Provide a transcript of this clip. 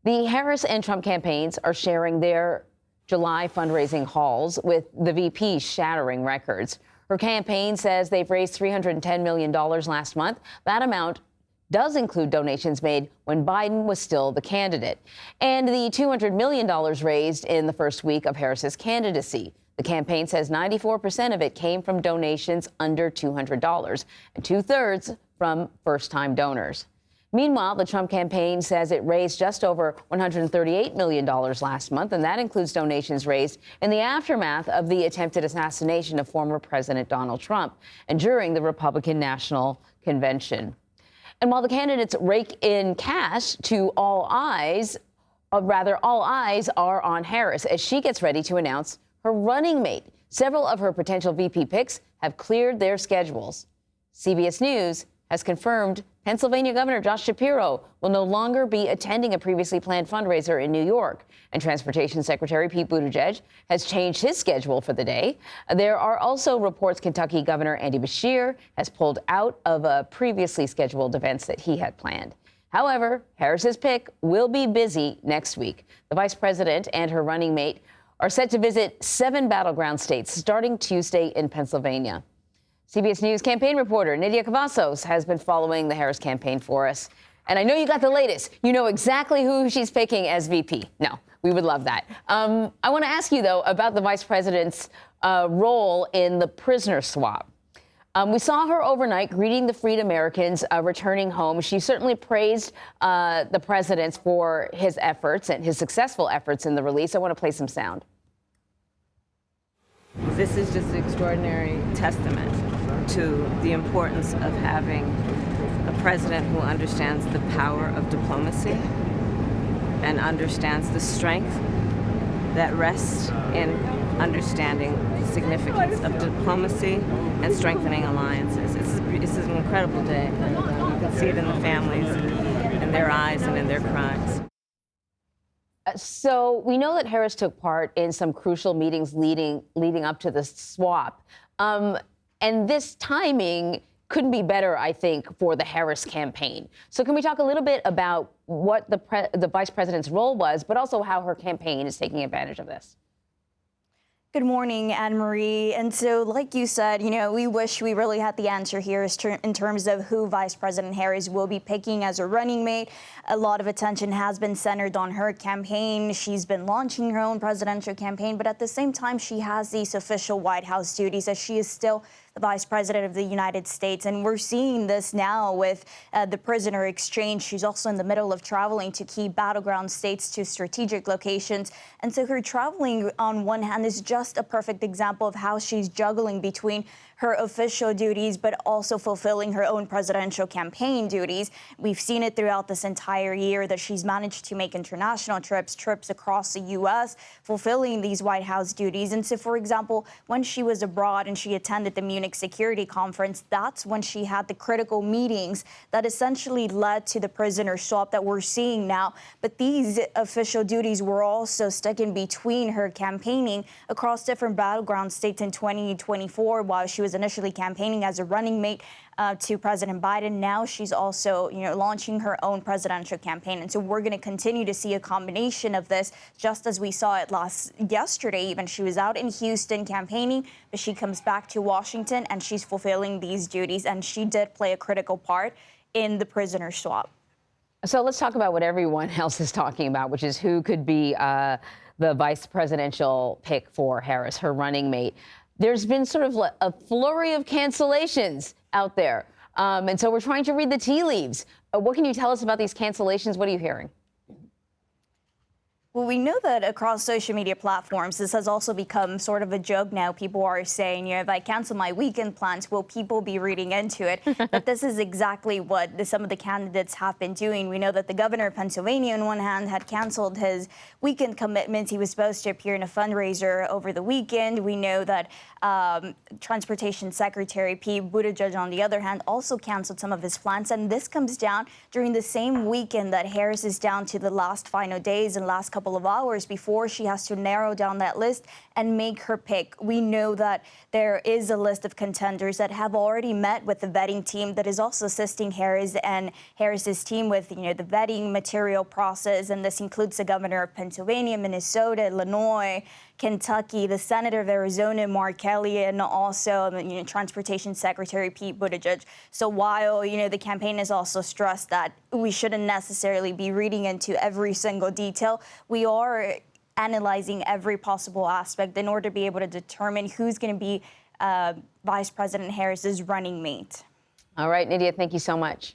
The Harris and Trump campaigns are sharing their July fundraising hauls, with the VP shattering records. Her campaign says they've raised $310 million last month. That amount does include donations made when Biden was still the candidate, and the $200 million raised in the first week of Harris's candidacy. The campaign says 94% of it came from donations under $200 and 2/3 from first-time donors. Meanwhile, the Trump campaign says it raised just over $138 million last month, and that includes donations raised in the aftermath of the attempted assassination of former President Donald Trump and during the Republican National Convention. And while the candidates rake in cash, all eyes are on Harris as she gets ready to announce her running mate. Several of her potential VP picks have cleared their schedules. CBS News has confirmed Pennsylvania Governor Josh Shapiro will no longer be attending a previously planned fundraiser in New York. And Transportation Secretary Pete Buttigieg has changed his schedule for the day. There are also reports Kentucky Governor Andy Beshear has pulled out of previously scheduled events that he had planned. However, Harris's pick will be busy next week. The vice president and her running mate are set to visit 7 battleground states starting Tuesday in Pennsylvania. CBS News campaign reporter Nidia Cavazos has been following the Harris campaign for us. And I know you got the latest. You know exactly who she's picking as VP. No, we would love that. I want to ask you, though, about the vice president's role in the prisoner swap. We saw her overnight greeting the freed Americans returning home. She certainly praised the president for his efforts and his successful efforts in the release. I want to play some sound. This is just an extraordinary testament to the importance of having a president who understands the power of diplomacy and understands the strength that rests in understanding the significance of diplomacy and strengthening alliances. It's an incredible day. You can see it in the families, in their eyes, and in their cries. So we know that Harris took part in some crucial meetings leading up to the swap. And this timing couldn't be better, I think, for the Harris campaign. So can we talk a little bit about what the vice president's role was, but also how her campaign is taking advantage of this? Good morning, Anne-Marie. And so, like you said, we wish we really had the answer here in terms of who Vice President Harris will be picking as a running mate. A lot of attention has been centered on her campaign. She's been launching her own presidential campaign, but at the same time, she has these official White House duties as she is still the Vice President of the United States. And we're seeing this now with the prisoner exchange. She's also in the middle of traveling to key battleground states to strategic locations. And so her traveling on one hand is just a perfect example of how she's juggling between her official duties, but also fulfilling her own presidential campaign duties. We've seen it throughout this entire year that she's managed to make international trips across the U.S., fulfilling these White House duties. And so, for example, when she was abroad and she attended the Munich Security Conference, that's when she had the critical meetings that essentially led to the prisoner swap that we're seeing now. But these official duties were also stuck in between her campaigning across different battleground states in 2024 while she was initially campaigning as a running mate to President Biden. Now she's also, launching her own presidential campaign. And so we're going to continue to see a combination of this, just as we saw it yesterday. Even she was out in Houston campaigning, but she comes back to Washington and she's fulfilling these duties. And she did play a critical part in the prisoner swap. So let's talk about what everyone else is talking about, which is who could be the vice presidential pick for Harris, her running mate. There's been sort of a flurry of cancellations out there. And so we're trying to read the tea leaves. What can you tell us about these cancellations? What are you hearing? Well, we know that across social media platforms, this has also become sort of a joke now. People are saying, if I cancel my weekend plans, will people be reading into it? But this is exactly what some of the candidates have been doing. We know that the governor of Pennsylvania, on one hand, had canceled his weekend commitments. He was supposed to appear in a fundraiser over the weekend. We know that Transportation Secretary Pete Buttigieg, on the other hand, also canceled some of his plans. And this comes down during the same weekend that Harris is down to the last final days and last couple couple of hours before she has to narrow down that list and make her pick. We know that there is a list of contenders that have already met with the vetting team that is also assisting Harris and Harris's team with, the vetting material process. And this includes the governor of Pennsylvania, Minnesota, Illinois, Kentucky, the senator of Arizona, Mark Kelly, and also Transportation Secretary Pete Buttigieg. So while the campaign has also stressed that we shouldn't necessarily be reading into every single detail, we are analyzing every possible aspect in order to be able to determine who's going to be Vice President Harris's running mate. All right, Nidia, thank you so much.